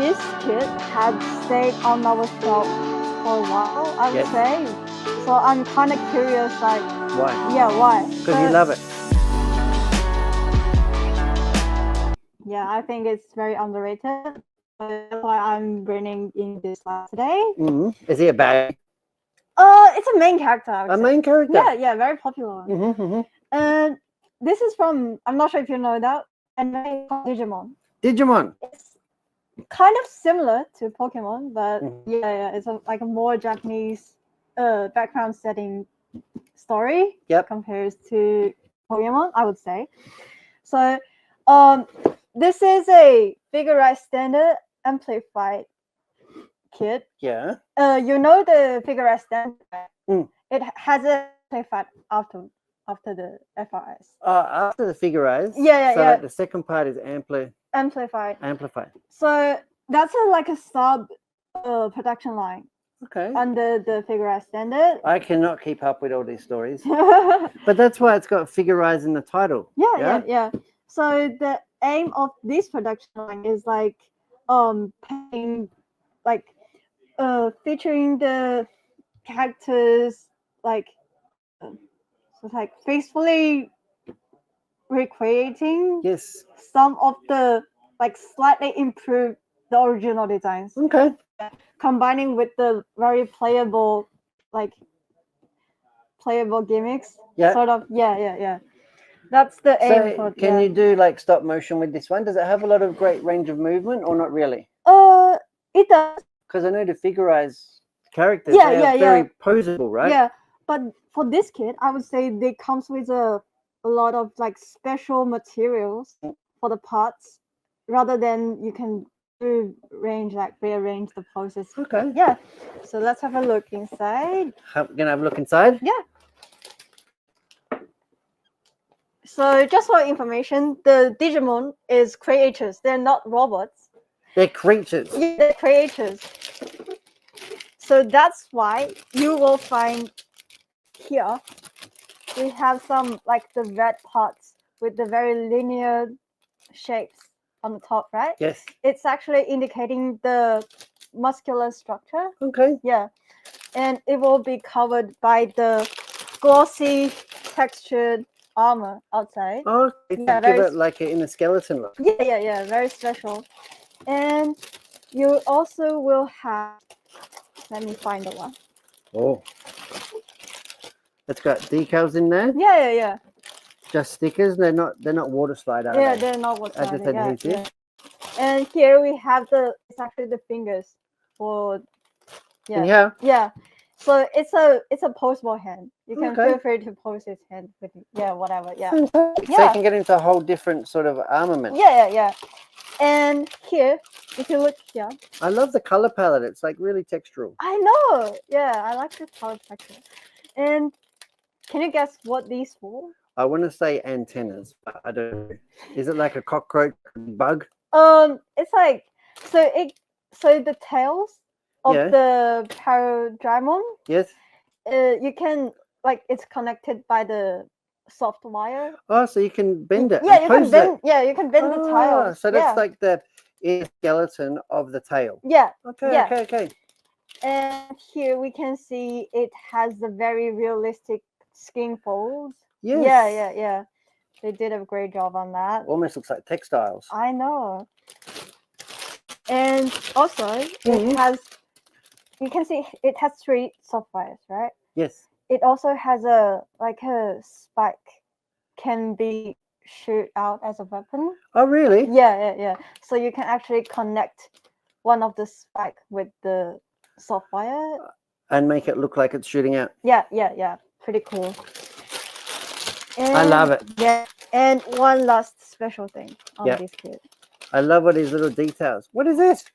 this kit had stayed on our shelf for a while, I would say. So I'm kind of curious, like, why? Yeah, why? Because you love it. Yeah, I think it's very underrated. That's why I'm bringing in this class today. Is he a bad? It's a main character. I would say. Main character. Yeah, very popular one. And this is from, I'm not sure if you know that, anime called Digimon. Digimon. It's kind of similar to Pokemon, but it's like a more Japanese background setting story compared to Pokemon, I would say. So, this is a figurized standard amplified kit. Yeah. You know the figurized standard. It has a amplified after the FRS. After the figurized. Yeah. The second part is amplified. So that's like a sub production line. Okay. Under the figurized standard. I cannot keep up with all these stories. But that's why it's got figurized in the title. Yeah. So the aim of this production line is like paying, like featuring the characters like faithfully recreating some of the like slightly improved the original designs. Okay. Combining with the very playable gimmicks. Sort of. Yeah. That's the aim for. Can you do like stop motion with this one? Does it have a lot of great range of movement or not really? It does. Because I know the figurized characters are very poseable, right? Yeah, but for this kit, I would say they comes with a lot of like special materials for the parts, rather than you can rearrange the poses. Okay. Yeah. So let's have a look inside. Gonna have a look inside? Yeah. So just for information, the Digimon is creatures. They're not robots. They're creatures. Yeah, they're creatures. So that's why you will find here we have some like the red parts with the very linear shapes on the top, right? Yes. It's actually indicating the muscular structure. Okay. Yeah. And it will be covered by the glossy textured armor outside. Oh, give it like in a skeleton look. Yeah, very special. And you also will have, let me find the one. Oh, it's got decals in there. Yeah. Just stickers. They're not water slide, are they? They're not water slide. Just adhesive. Yeah. And here we have it's actually the fingers for. Yeah. So it's a poseable hand. You can feel free to pose his hand with whatever. Yeah. So you can get into a whole different sort of armament. Yeah. And here, if you look here. I love the color palette. It's like really textural. I know. Yeah, I like the color texture. And can you guess what these for? I want to say antennas, but I don't know. Is it like a cockroach bug? It's like so the tails of the PAILDRAMON. Yes. You can it's connected by the soft wire. Oh, so you can bend it. Yeah, you can bend. Yeah, you can bend the tail. So that's like the inner skeleton of the tail. Yeah. Okay. And here we can see it has the very realistic skin folds. Yes. Yeah. They did a great job on that. Almost looks like textiles. I know. And also it has. You can see it has 3 soft wires, right? Yes. It also has a spike can be shoot out as a weapon. Oh, really? Yeah. So you can actually connect one of the spike with the soft wire and make it look like it's shooting out. Yeah. Pretty cool. And, I love it. Yeah. And one last special thing on this kit. I love all these little details. What is it?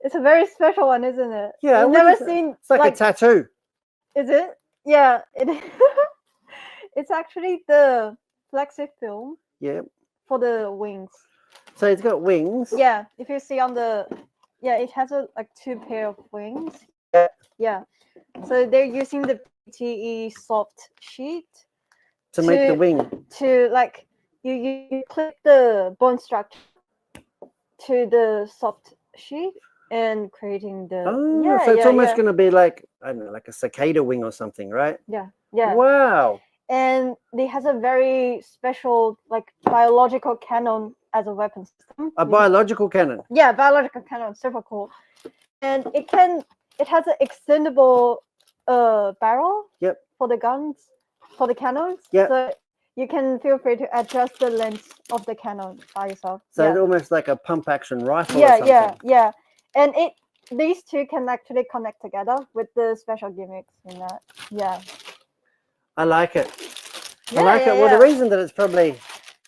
It's a very special one, isn't it? Yeah. I've never seen. It's like a tattoo. Is it? Yeah. It's actually the flexi film. Yeah. For the wings. So it's got wings. Yeah. If you see on the, it has 2 pair of wings. Yeah. So they're using the PTE soft sheet to make the wing. To you clip the bone structure to the soft sheet and creating the. Oh, so it's almost going to be like, I don't know, like a cicada wing or something, right? Yeah, yeah. Wow. And it has a very special, like, biological cannon as a weapon system. A biological cannon. Yeah, biological cannon, super cool. And it has an extendable barrel. Yep. For the guns, for the cannons. Yep. So you can feel free to adjust the length of the cannon by yourself. So it's almost like a pump action rifle. Yeah, or something. yeah. And these two can actually connect together with the special gimmicks in that. Yeah. I like it. Yeah, I like it. Well, yeah. the reason that it's probably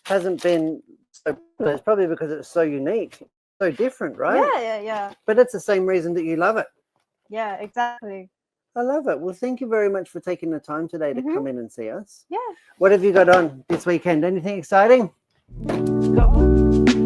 hasn't been so popular is probably because it's so unique, so different, right? Yeah. But it's the same reason that you love it. Yeah, exactly. I love it. Well, thank you very much for taking the time today to come in and see us. Yeah. What have you got on this weekend? Anything exciting? Go.